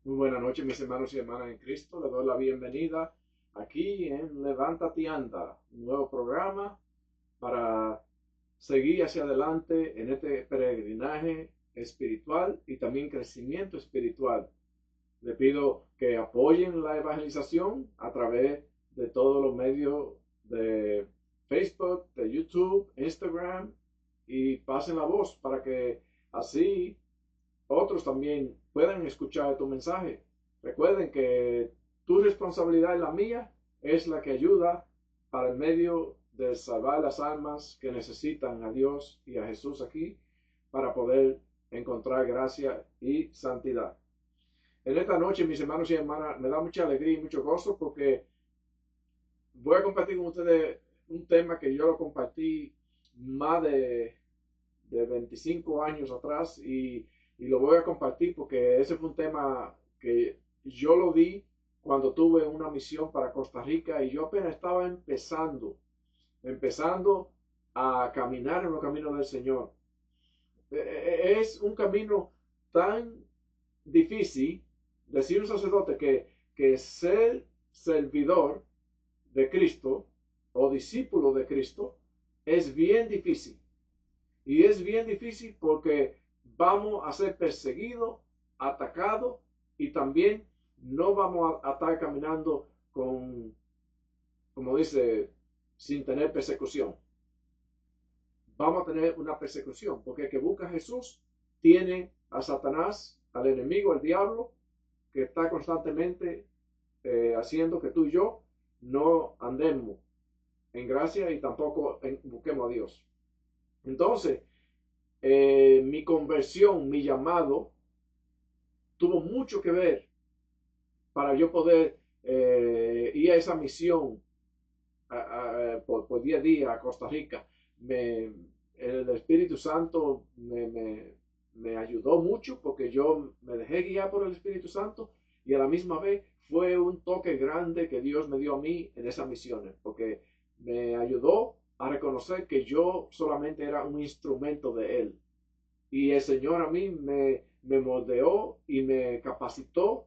Muy buenas noches, mis hermanos y hermanas en Cristo. Les doy la bienvenida aquí en Levántate y Anda, un nuevo programa para seguir hacia adelante en este peregrinaje espiritual y también crecimiento espiritual. Le pido que apoyen la evangelización a través de todos los medios de Facebook, de YouTube, Instagram y pasen la voz para que así otros también puedan escuchar tu mensaje. Recuerden que tu responsabilidad y la mía es la que ayuda para el medio de salvar las almas que necesitan a Dios y a Jesús aquí para poder encontrar gracia y santidad. En esta noche, mis hermanos y hermanas, me da mucha alegría y mucho gozo porque voy a compartir con ustedes un tema que yo lo compartí más de 25 años atrás y lo voy a compartir porque ese fue un tema que yo lo di cuando tuve una misión para Costa Rica y yo apenas estaba empezando a caminar en los caminos del Señor. Es un camino tan difícil decir un sacerdote que ser servidor de Cristo o discípulo de Cristo es bien difícil. Y es bien difícil porque vamos a ser perseguidos, atacados y también no vamos a estar caminando con, como dice, sin tener persecución. Vamos a tener una persecución porque el que busca a Jesús tiene a Satanás, al enemigo, al diablo, que está constantemente haciendo que tú y yo no andemos en gracia y tampoco busquemos a Dios. Entonces, mi conversión, mi llamado, tuvo mucho que ver para yo poder ir a esa misión por día a día a Costa Rica. El Espíritu Santo me ayudó mucho porque yo me dejé guiar por el Espíritu Santo y a la misma vez fue un toque grande que Dios me dio a mí en esas misiones porque me ayudó a reconocer que yo solamente era un instrumento de Él. Y el Señor a mí me moldeó y me capacitó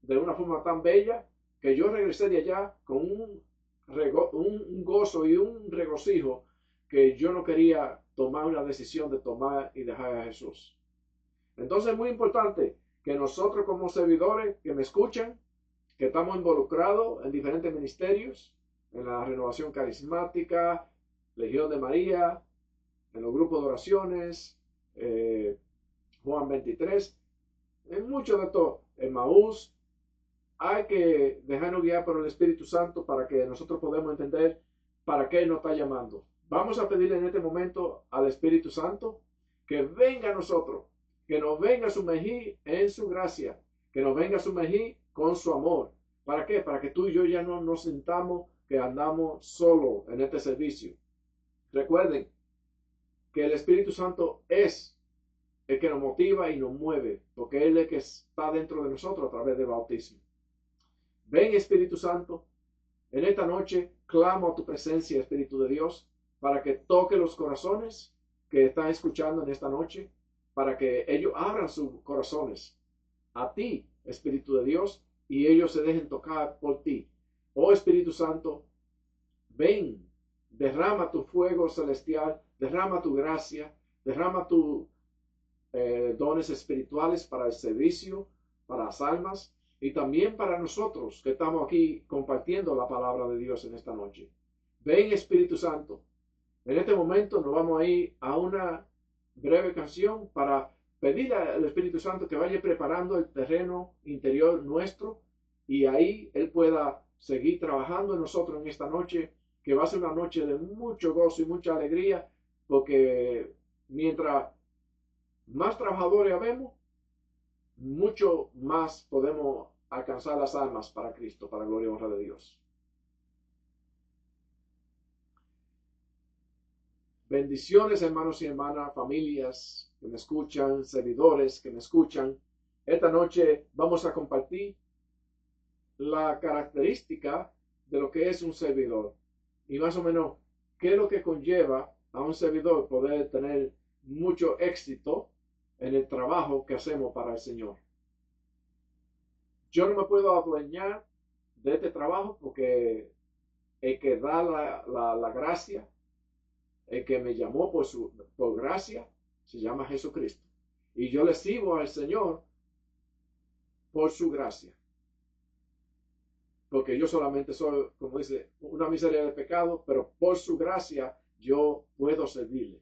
de una forma tan bella que yo regresé de allá con un gozo y un regocijo que yo no quería tomar una decisión de tomar y dejar a Jesús. Entonces es muy importante que nosotros como servidores que me escuchan, que estamos involucrados en diferentes ministerios, en la renovación carismática, Legión de María, en los grupos de oraciones, eh, Juan 23, en mucho de esto, en Maús, hay que dejarnos guiar por el Espíritu Santo para que nosotros podamos entender para qué nos está llamando. Vamos a pedirle en este momento al Espíritu Santo que venga a nosotros, que nos venga a sumergir en su gracia, que nos venga a sumergir con su amor. ¿Para qué? Para que tú y yo ya no nos sintamos que andamos solo en este servicio. Recuerden que el Espíritu Santo es el que nos motiva y nos mueve, porque Él es el que está dentro de nosotros a través del bautismo. Ven Espíritu Santo, en esta noche clamo a tu presencia, Espíritu de Dios, para que toque los corazones que están escuchando en esta noche, para que ellos abran sus corazones a ti, Espíritu de Dios, y ellos se dejen tocar por ti. Oh Espíritu Santo, ven, derrama tu fuego celestial, derrama tu gracia, derrama tu dones espirituales para el servicio, para las almas y también para nosotros que estamos aquí compartiendo la palabra de Dios en esta noche. Ven Espíritu Santo. En este momento nos vamos a ir a una breve canción para pedirle al Espíritu Santo que vaya preparando el terreno interior nuestro y ahí Él pueda seguir trabajando en nosotros en esta noche, que va a ser una noche de mucho gozo y mucha alegría, porque mientras más trabajadores habemos, mucho más podemos alcanzar las almas para Cristo, para gloria y honra de Dios. Bendiciones, hermanos y hermanas, familias que me escuchan, servidores que me escuchan. Esta noche vamos a compartir la característica de lo que es un servidor y más o menos qué es lo que conlleva a un servidor poder tener mucho éxito en el trabajo que hacemos para el Señor. Yo no me puedo adueñar de este trabajo porque el que da la gracia, el que me llamó por gracia, se llama Jesucristo. Y yo le sirvo al Señor por su gracia. Porque yo solamente soy, como dice, una miseria de pecado, pero por su gracia yo puedo servirle.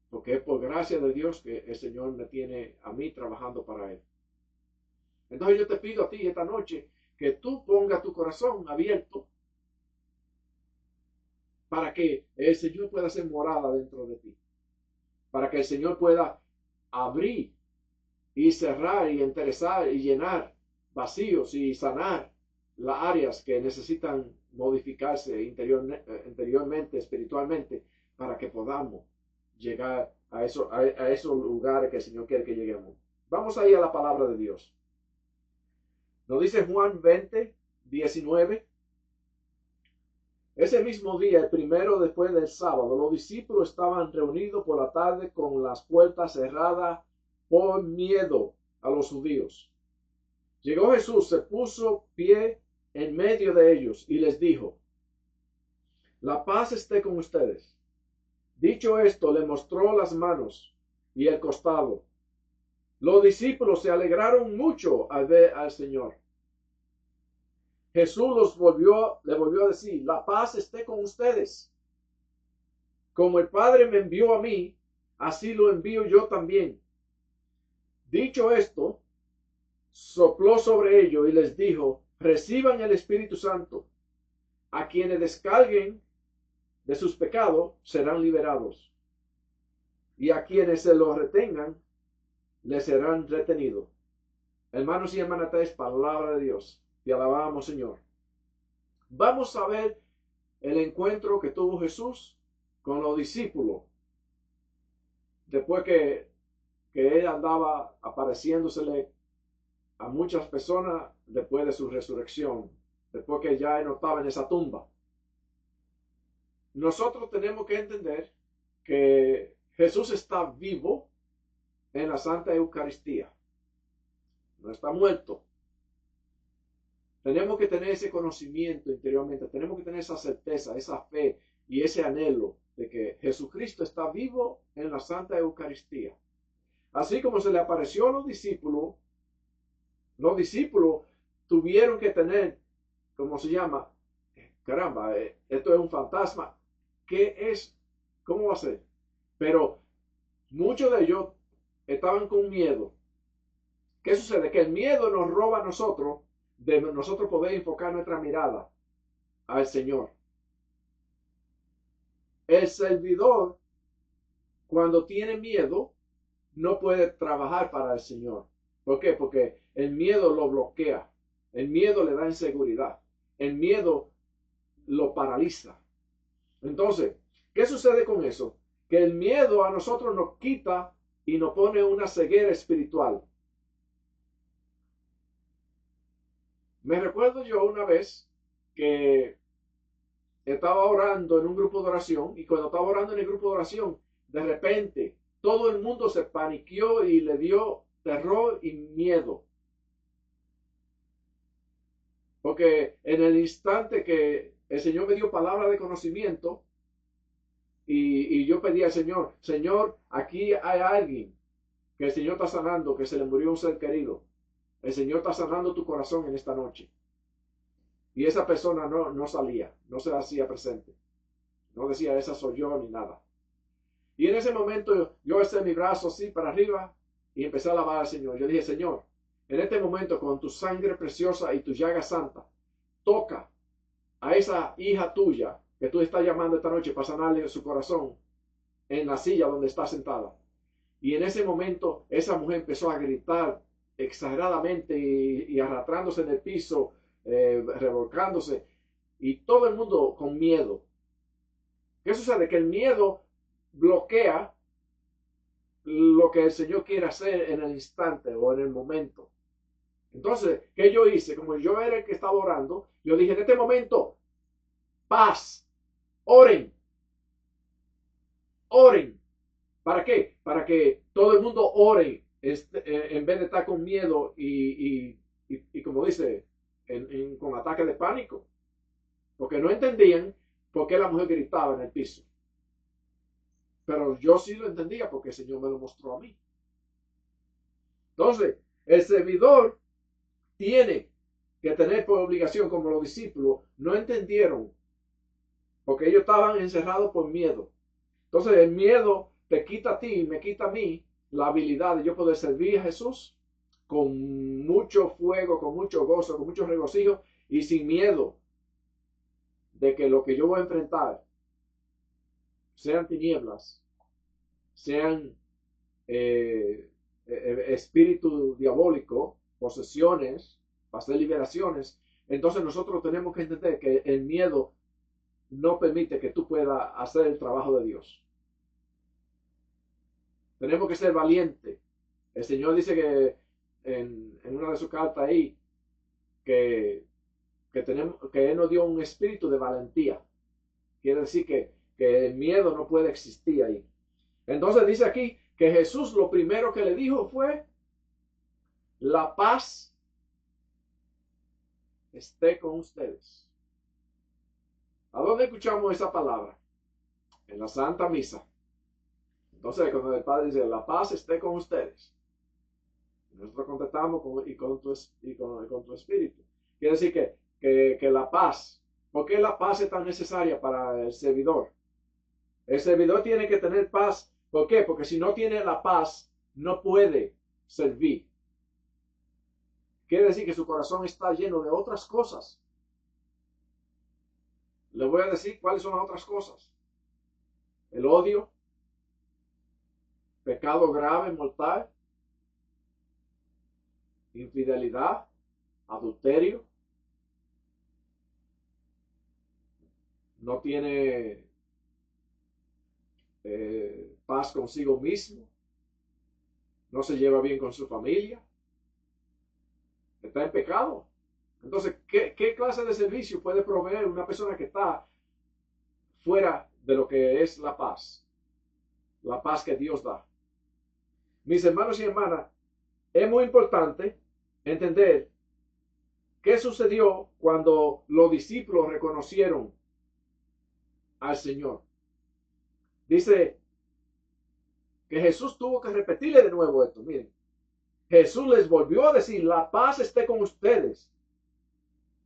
Porque es por gracia de Dios que el Señor me tiene a mí trabajando para Él. Entonces yo te pido a ti esta noche que tú pongas tu corazón abierto para que el Señor pueda hacer morada dentro de ti. Para que el Señor pueda abrir y cerrar y interesar y llenar vacíos y sanar las áreas que necesitan modificarse interiormente, espiritualmente, para que podamos llegar a esos lugares que el Señor quiere que lleguemos. Vamos a ir a la palabra de Dios. Nos dice Juan 20, 19. Ese mismo día, el primero después del sábado, los discípulos estaban reunidos por la tarde con las puertas cerradas por miedo a los judíos. Llegó Jesús, se puso pie en medio de ellos y les dijo: la paz esté con ustedes. Dicho esto, le mostró las manos y el costado. Los discípulos se alegraron mucho al ver al Señor. Jesús le volvió a decir: la paz esté con ustedes. Como el Padre me envió a mí, así lo envío yo también. Dicho esto, sopló sobre ellos y les dijo: reciban el Espíritu Santo. A quienes descarguen de sus pecados serán liberados, y a quienes se los retengan les serán retenidos. Hermanos y hermanas, esta es palabra de Dios. Te alabamos, Señor. Vamos a ver el encuentro que tuvo Jesús con los discípulos después que él andaba apareciéndosele a muchas personas después de su resurrección, después que ya él no estaba en esa tumba. Nosotros tenemos que entender que Jesús está vivo en la Santa Eucaristía. No está muerto. Tenemos que tener ese conocimiento interiormente, tenemos que tener esa certeza, esa fe y ese anhelo de que Jesucristo está vivo en la Santa Eucaristía. Así como se le apareció a los discípulos tuvieron que tener, ¿cómo se llama? Caramba, esto es un fantasma. ¿Qué es? ¿Cómo va a ser? Pero muchos de ellos estaban con miedo. ¿Qué sucede? Que el miedo nos roba a nosotros de nosotros poder enfocar nuestra mirada al Señor. El servidor, cuando tiene miedo, no puede trabajar para el Señor. ¿Por qué? Porque el miedo lo bloquea. El miedo le da inseguridad. El miedo lo paraliza. Entonces, ¿qué sucede con eso? Que el miedo a nosotros nos quita y nos pone una ceguera espiritual. Me recuerdo yo una vez que estaba orando en un grupo de oración, y cuando estaba orando en el grupo de oración, de repente todo el mundo se paniqueó y le dio terror y miedo. Porque en el instante que el Señor me dio palabra de conocimiento y yo pedí al Señor: Señor, aquí hay alguien que el Señor está sanando, que se le murió un ser querido. El Señor está sanando tu corazón en esta noche. Y esa persona no salía, no se hacía presente. No decía: esa soy yo, ni nada. Y en ese momento yo alcé mi brazo así para arriba y empecé a alabar al Señor. Yo dije: Señor, en este momento, con tu sangre preciosa y tu llaga santa, toca a esa hija tuya que tú estás llamando esta noche para sanarle su corazón en la silla donde está sentada. Y en ese momento esa mujer empezó a gritar exageradamente y arrastrándose en el piso, revolcándose, y todo el mundo con miedo. ¿Qué sucede? Que el miedo bloquea lo que el Señor quiere hacer en el instante o en el momento. Entonces, ¿qué yo hice? Como yo era el que estaba orando, yo dije: en este momento, paz, oren, oren. ¿Para qué? Para que todo el mundo ore, en vez de estar con miedo y y como dice, con ataque de pánico, porque no entendían por qué la mujer gritaba en el piso. Pero yo sí lo entendía porque el Señor me lo mostró a mí. Entonces, el servidor tiene que tener por obligación, como los discípulos no entendieron, porque ellos estaban encerrados por miedo. Entonces, el miedo te quita a ti y me quita a mí la habilidad de yo poder servir a Jesús con mucho fuego, con mucho gozo, con mucho regocijo y sin miedo de que lo que yo voy a enfrentar sean tinieblas, sean espíritu diabólico, posesiones, para hacer liberaciones. Entonces nosotros tenemos que entender que el miedo no permite que tú puedas hacer el trabajo de Dios. Tenemos que ser valientes. El Señor dice que en una de sus cartas ahí que Él nos dio un espíritu de valentía. Quiere decir que el miedo no puede existir ahí. Entonces dice aquí que Jesús lo primero que le dijo fue: la paz esté con ustedes. ¿A dónde escuchamos esa palabra? En la Santa Misa. Entonces, cuando el Padre dice: la paz esté con ustedes, nosotros contestamos con tu espíritu. Quiere decir que la paz, ¿por qué la paz es tan necesaria para el servidor? El servidor tiene que tener paz. ¿Por qué? Porque si no tiene la paz, no puede servir. Quiere decir que su corazón está lleno de otras cosas. Les voy a decir cuáles son las otras cosas. El odio, pecado grave, mortal, infidelidad, adulterio, no tiene paz consigo mismo, no se lleva bien con su familia, está en pecado. Entonces, ¿qué clase de servicio puede proveer una persona que está fuera de lo que es la paz? La paz que Dios da. Mis hermanos y hermanas, es muy importante entender qué sucedió cuando los discípulos reconocieron al Señor. Dice que Jesús tuvo que repetirle de nuevo esto. Miren, Jesús les volvió a decir: la paz esté con ustedes.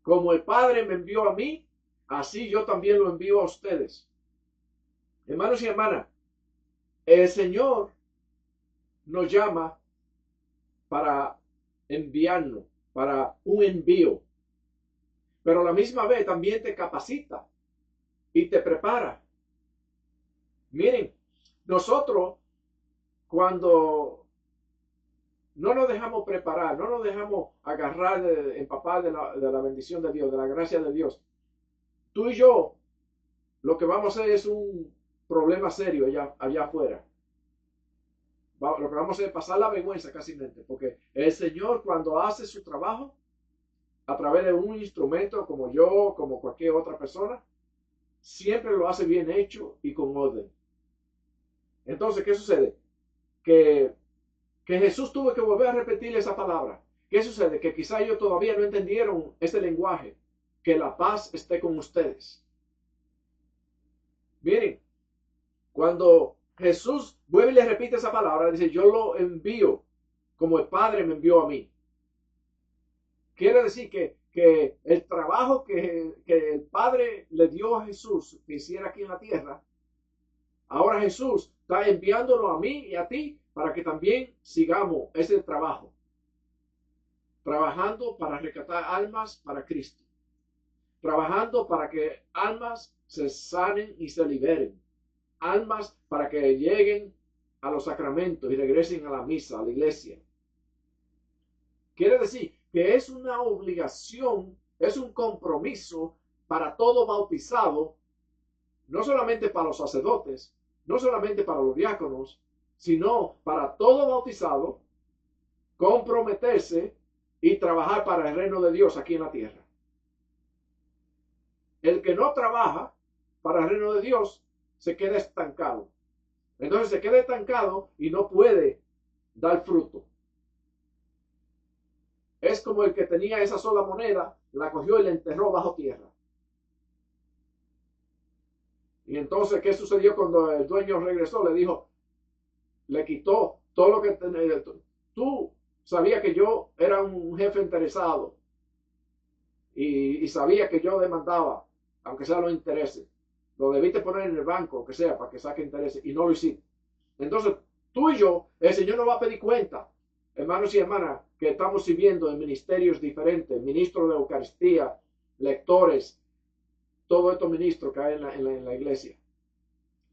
Como el Padre me envió a mí, así yo también lo envío a ustedes. Hermanos y hermanas, el Señor nos llama para enviarnos, para un envío. Pero a la misma vez también te capacita y te prepara. Miren, nosotros cuando no nos dejamos preparar, no nos dejamos agarrar, empapar de la bendición de Dios, de la gracia de Dios, tú y yo lo que vamos a hacer es un problema serio allá afuera. Lo que vamos a hacer es pasar la vergüenza casi mente, porque el Señor, cuando hace su trabajo a través de un instrumento como yo, como cualquier otra persona, siempre lo hace bien hecho y con orden. Entonces, ¿qué sucede? Que Jesús tuvo que volver a repetir esa palabra. ¿Qué sucede? Que quizá ellos todavía no entendieron ese lenguaje. Que la paz esté con ustedes. Miren, cuando Jesús vuelve y le repite esa palabra, dice: yo lo envío como el Padre me envió a mí. Quiere decir que el trabajo que el Padre le dio a Jesús que hiciera aquí en la tierra, ahora Jesús está enviándolo a mí y a ti para que también sigamos ese trabajo. Trabajando para rescatar almas para Cristo. Trabajando para que almas se sanen y se liberen. Almas para que lleguen a los sacramentos y regresen a la misa, a la iglesia. Quiere decir que es una obligación, es un compromiso para todo bautizado, no solamente para los sacerdotes, no solamente para los diáconos, sino para todo bautizado, comprometerse y trabajar para el reino de Dios aquí en la tierra. El que no trabaja para el reino de Dios se queda estancado. Entonces se queda estancado y no puede dar fruto. es como el que tenía esa sola moneda, la cogió y la enterró bajo tierra. Y entonces, ¿qué sucedió cuando el dueño regresó? Le dijo, le quitó todo lo que tenía. Tú sabías que yo era un jefe interesado y sabía que yo demandaba, aunque sea los intereses. Lo debiste poner en el banco, aunque sea, para que saque intereses, y no lo hiciste. Entonces, tú y yo, el Señor nos va a pedir cuenta, hermanos y hermanas, que estamos sirviendo en ministerios diferentes, ministros de Eucaristía, lectores, todos estos ministros que hay en la iglesia.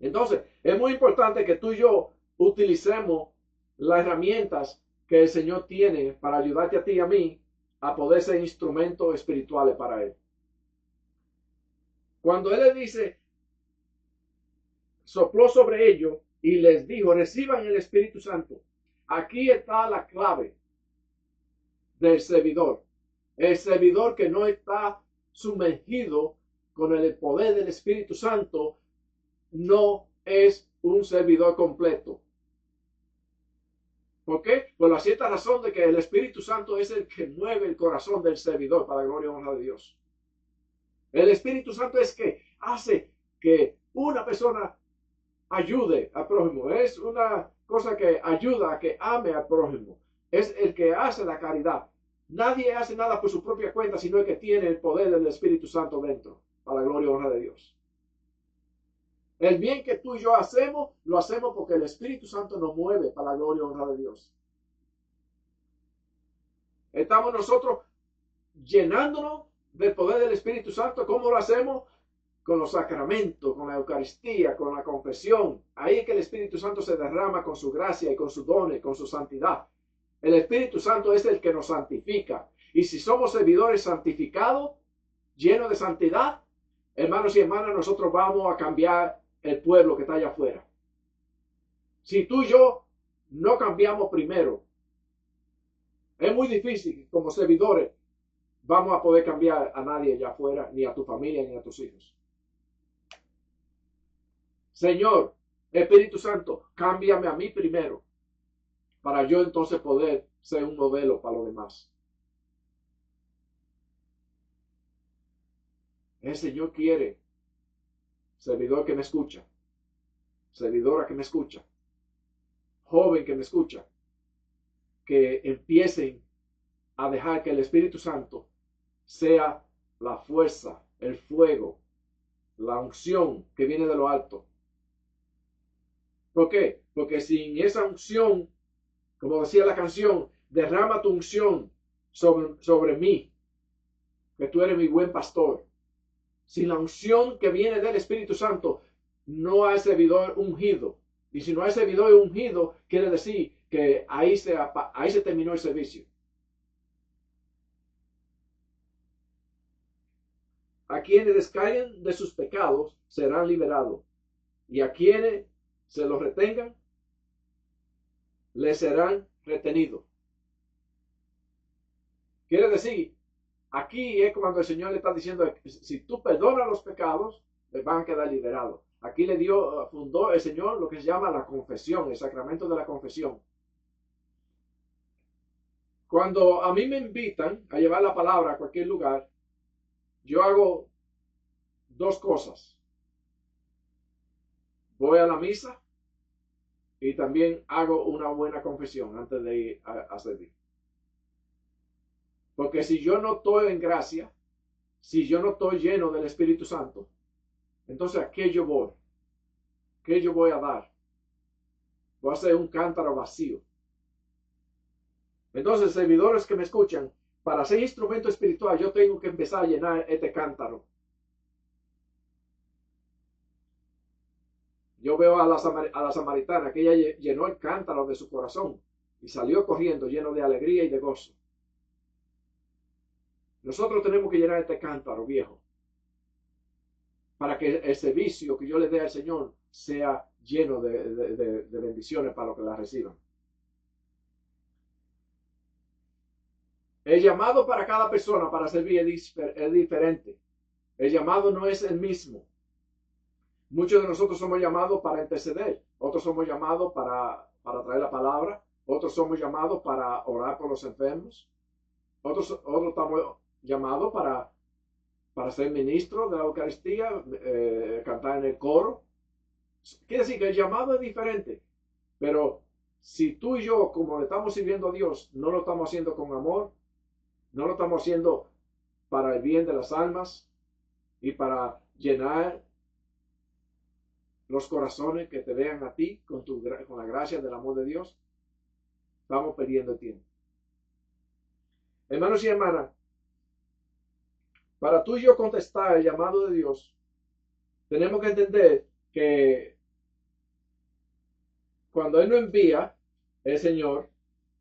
Entonces, es muy importante que tú y yo utilicemos las herramientas que el Señor tiene para ayudarte a ti y a mí a poder ser instrumentos espirituales para Él. Cuando Él le dice, sopló sobre ellos y les dijo, reciban el Espíritu Santo. Aquí está la clave del servidor. El servidor que no está sumergido con el poder del Espíritu Santo no es un servidor completo. ¿Por qué? Por la cierta razón de que el Espíritu Santo es el que mueve el corazón del servidor para la gloria y honra de Dios. El Espíritu Santo es que hace que una persona ayude al prójimo. Es una cosa que ayuda a que ame al prójimo. Es el que hace la caridad. Nadie hace nada por su propia cuenta, sino el que tiene el poder del Espíritu Santo dentro, para la gloria y honra de Dios. El bien que tú y yo hacemos, lo hacemos porque el Espíritu Santo nos mueve para la gloria y honra de Dios. Estamos nosotros llenándonos del poder del Espíritu Santo. ¿Cómo lo hacemos? Con los sacramentos, con la Eucaristía, con la confesión. Ahí es que el Espíritu Santo se derrama con su gracia y con sus dones, con su santidad. El Espíritu Santo es el que nos santifica. Y si somos servidores santificados, llenos de santidad, hermanos y hermanas, nosotros vamos a cambiar el pueblo que está allá afuera. Si tú y yo no cambiamos primero, es muy difícil como servidores vamos a poder cambiar a nadie allá afuera, ni a tu familia, ni a tus hijos. Señor, Espíritu Santo, cámbiame a mí primero, para yo entonces poder ser un modelo para los demás. El Señor quiere servidor que me escucha, servidora que me escucha, joven que me escucha, que empiecen a dejar que el Espíritu Santo sea la fuerza, el fuego, la unción que viene de lo alto. ¿Por qué? Porque sin esa unción, como decía la canción, derrama tu unción sobre mí, que tú eres mi buen pastor. Sin la unción que viene del Espíritu Santo, no hay servidor ungido. Y si no hay servidor ungido, quiere decir que ahí se terminó el servicio. A quienes descaigan de sus pecados serán liberados, y a quienes se los retengan les serán retenidos. Quiere decir, aquí es cuando el Señor le está diciendo, si tú perdonas los pecados, les van a quedar liberados. Aquí fundó el Señor lo que se llama la confesión, el sacramento de la confesión. Cuando a mí me invitan a llevar la palabra a cualquier lugar, yo hago dos cosas. Voy a la misa y también hago una buena confesión antes de ir a servir. Porque si yo no estoy en gracia, si yo no estoy lleno del Espíritu Santo, entonces ¿a qué yo voy? ¿Qué yo voy a dar? Voy a ser un cántaro vacío. Entonces, servidores que me escuchan, para ser instrumento espiritual, yo tengo que empezar a llenar este cántaro. Yo veo a la samaritana que ella llenó el cántaro de su corazón y salió corriendo lleno de alegría y de gozo. Nosotros tenemos que llenar este cántaro viejo para que el servicio que yo le dé al Señor sea lleno de bendiciones para los que la reciban. El llamado para cada persona para servir es diferente. El llamado no es el mismo. Muchos de nosotros somos llamados para interceder, otros somos llamados para traer la palabra, otros somos llamados para orar por los enfermos, otros estamos llamados para ser ministros de la Eucaristía, cantar en el coro. Quiere decir que el llamado es diferente, pero si tú y yo, como le estamos sirviendo a Dios, no lo estamos haciendo con amor, no lo estamos haciendo para el bien de las almas y para llenar los corazones que te vean a ti con la gracia del amor de Dios, estamos perdiendo el tiempo. Hermanos y hermanas, para tú y yo contestar el llamado de Dios, tenemos que entender que cuando Él nos envía, el Señor,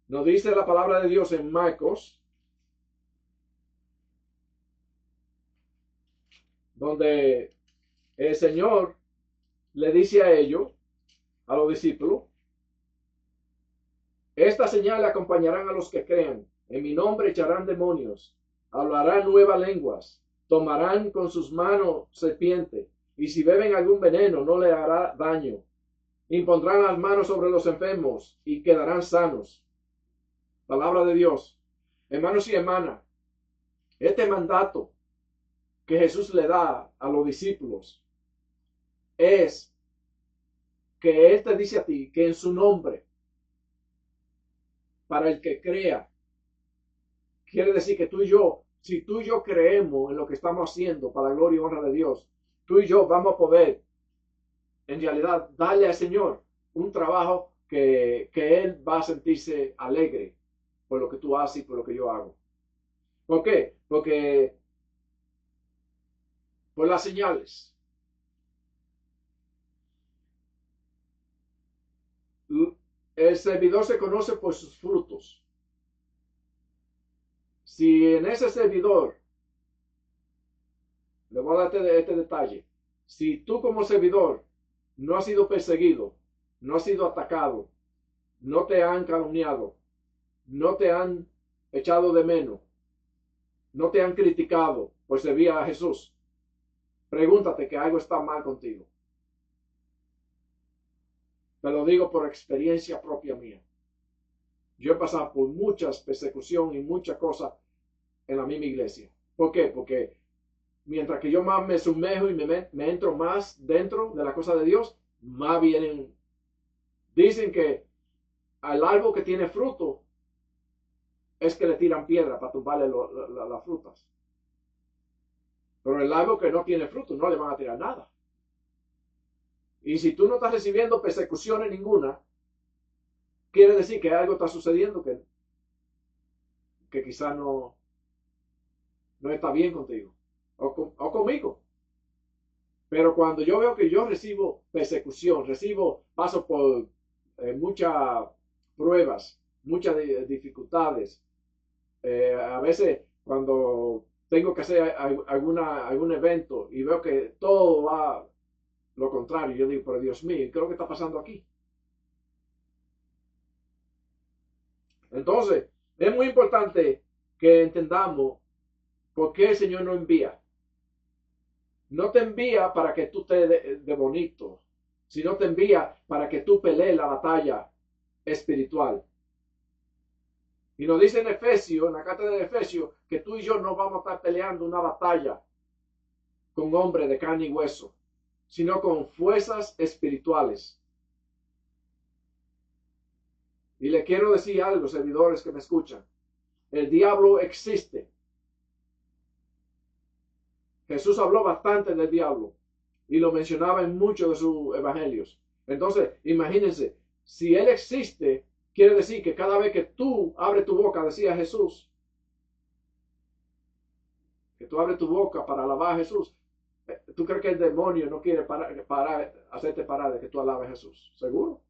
nos dice la palabra de Dios en Marcos, donde el Señor le dice a ellos, a los discípulos, estas señales acompañarán a los que crean. En mi nombre echarán demonios, hablarán nuevas lenguas, tomarán con sus manos serpiente, y si beben algún veneno no le hará daño. Impondrán las manos sobre los enfermos y quedarán sanos. Palabra de Dios. Hermanos y hermanas, este mandato que Jesús le da a los discípulos es que Él te dice a ti que en su nombre, para el que crea, quiere decir que tú y yo, si tú y yo creemos en lo que estamos haciendo para la gloria y honra de Dios, tú y yo vamos a poder, en realidad, darle al Señor un trabajo que Él va a sentirse alegre por lo que tú haces y por lo que yo hago. ¿Por qué? Porque por las señales. El servidor se conoce por sus frutos. Si en ese servidor, le voy a dar este detalle, si tú como servidor no has sido perseguido, no has sido atacado, no te han calumniado, no te han echado de menos, no te han criticado por servir a Jesús, pregúntate que algo está mal contigo. Te lo digo por experiencia propia mía. Yo he pasado por muchas persecuciones y muchas cosas en la misma iglesia. ¿Por qué? Porque mientras que yo más me sumerjo y me entro más dentro de la cosa de Dios, más vienen. Dicen que al árbol que tiene fruto es que le tiran piedra para tumbarle las frutas. Pero el árbol que no tiene fruto no le van a tirar nada. Y si tú no estás recibiendo persecuciones ninguna, quiere decir que algo está sucediendo que quizás no está bien contigo o conmigo. Pero cuando yo veo que yo recibo persecución, paso por muchas pruebas, muchas dificultades, a veces cuando tengo que hacer algún evento y veo que todo va lo contrario, yo digo, pero Dios mío, ¿qué es lo que está pasando aquí? Entonces, es muy importante que entendamos por qué el Señor nos envía. No te envía para que tú estés de bonito, sino te envía para que tú pelees la batalla espiritual. Y nos dice en Efesios, en la carta de Efesios, que tú y yo no vamos a estar peleando una batalla con hombres de carne y hueso, sino con fuerzas espirituales. Y le quiero decir algo, servidores que me escuchan. El diablo existe. Jesús habló bastante del diablo y lo mencionaba en muchos de sus evangelios. Entonces, imagínense, si él existe, quiere decir que cada vez que tú abres tu boca, decía Jesús, que tú abres tu boca para alabar a Jesús, ¿tú crees que el demonio no quiere hacerte parar de que tú alabes a Jesús? ¿Seguro?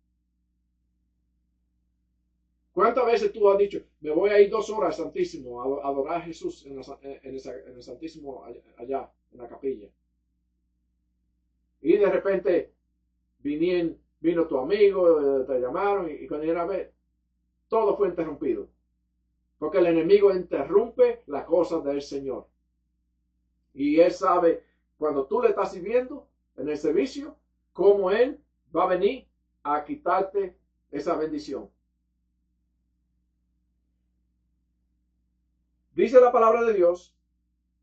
¿Cuántas veces tú has dicho, me voy a ir 2 horas al Santísimo a adorar a Jesús en el Santísimo allá, en la capilla? Y de repente vino tu amigo, te llamaron y cuando viene a ver, todo fue interrumpido. Porque el enemigo interrumpe las cosas del Señor. Y Él sabe, cuando tú le estás sirviendo en el servicio, cómo Él va a venir a quitarte esa bendición. Dice la palabra de Dios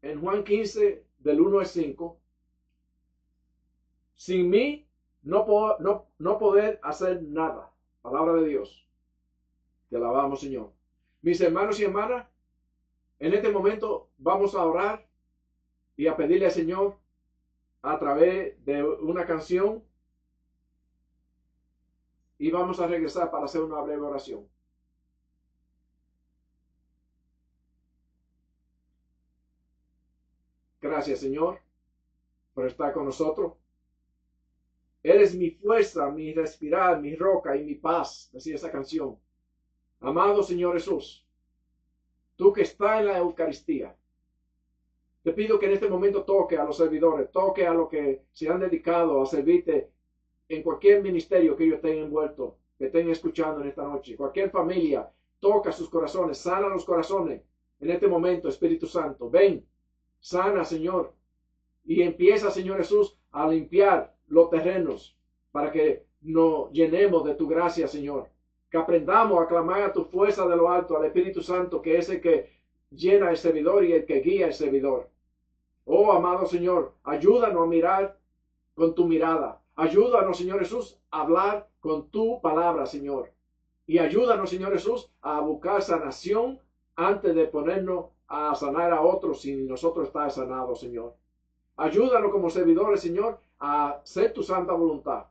en Juan 15, del 1 al 5. Sin mí no poder hacer nada. Palabra de Dios. Te alabamos, Señor. Mis hermanos y hermanas, en este momento vamos a orar y a pedirle al Señor a través de una canción, y vamos a regresar para hacer una breve oración. Gracias, Señor, por estar con nosotros. Eres mi fuerza, mi respirar, mi roca y mi paz, decía esa canción. Amado Señor Jesús, tú que estás en la Eucaristía, te pido que en este momento toque a los servidores, toque a los que se han dedicado a servirte en cualquier ministerio que ellos estén envueltos, que estén escuchando en esta noche. Cualquier familia, toca sus corazones, sana los corazones. En este momento, Espíritu Santo, ven, sana, Señor, y empieza, Señor Jesús, a limpiar los terrenos para que nos llenemos de tu gracia, Señor. Que aprendamos a clamar a tu fuerza de lo alto, al Espíritu Santo, que es el que llena el servidor y el que guía el servidor. Oh, amado Señor, ayúdanos a mirar con tu mirada. Ayúdanos, Señor Jesús, a hablar con tu palabra, Señor. Y ayúdanos, Señor Jesús, a buscar sanación antes de ponernos a sanar a otros sin nosotros estar sanados, Señor. Ayúdanos como servidores, Señor, a hacer tu santa voluntad.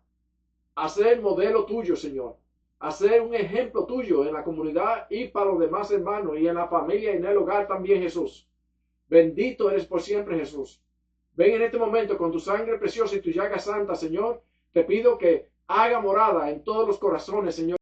A ser modelo tuyo, Señor. A ser un ejemplo tuyo en la comunidad y para los demás hermanos y en la familia y en el hogar también, Jesús. Bendito eres por siempre, Jesús. Ven en este momento con tu sangre preciosa y tu llaga santa, Señor. Te pido que haga morada en todos los corazones, Señor.